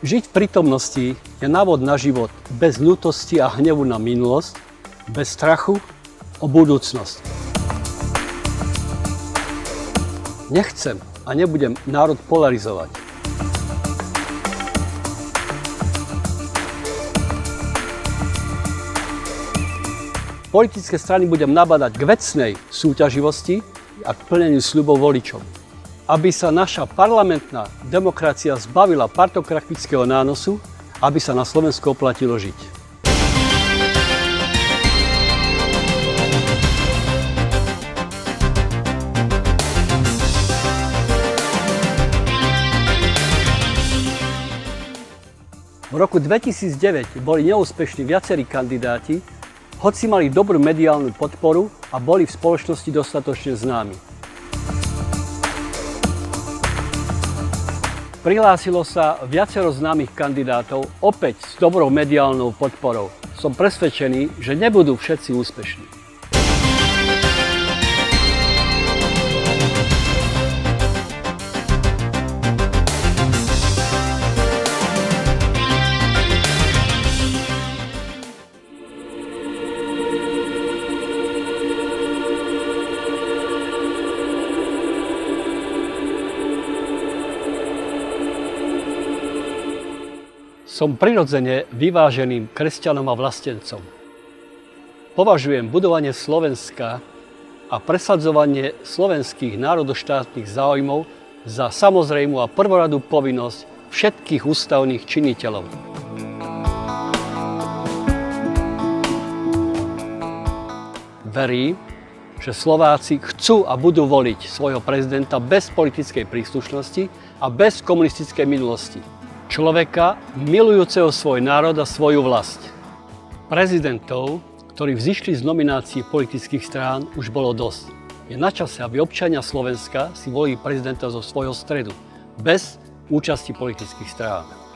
Žiť v prítomnosti je návod na život bez ľútosti a hnevu na minulosť, bez strachu o budúcnosť. Nechcem a nebudem národ polarizovať. Politické strany budem nabádať k vecnej súťaživosti a k plneniu sľubov voličom. Aby sa naša parlamentná demokracia zbavila partokratického nánosu, aby sa na Slovensku oplatilo žiť. V roku 2009 boli neúspešní viacerí kandidáti, hoci mali dobrú mediálnu podporu a boli v spoločnosti dostatočne známi. Prihlásilo sa viacero známych kandidátov opäť s dobrou mediálnou podporou. Som presvedčený, že nebudú všetci úspešní. Som prirodzene vyváženým kresťanom a vlastencom. Považujem budovanie Slovenska a presadzovanie slovenských národoštátnych záujmov za samozrejmú a prvoradú povinnosť všetkých ústavných činiteľov. Verím, že Slováci chcú a budú voliť svojho prezidenta bez politickej príslušnosti a bez komunistickej minulosti. Človeka milujúceho svoj národ a svoju vlast. Prezidentov, ktorí vzišli z nominácií politických strán, už bolo dosť. Je na čase, aby občania Slovenska si volili prezidenta zo svojho stredu, bez účasti politických strán.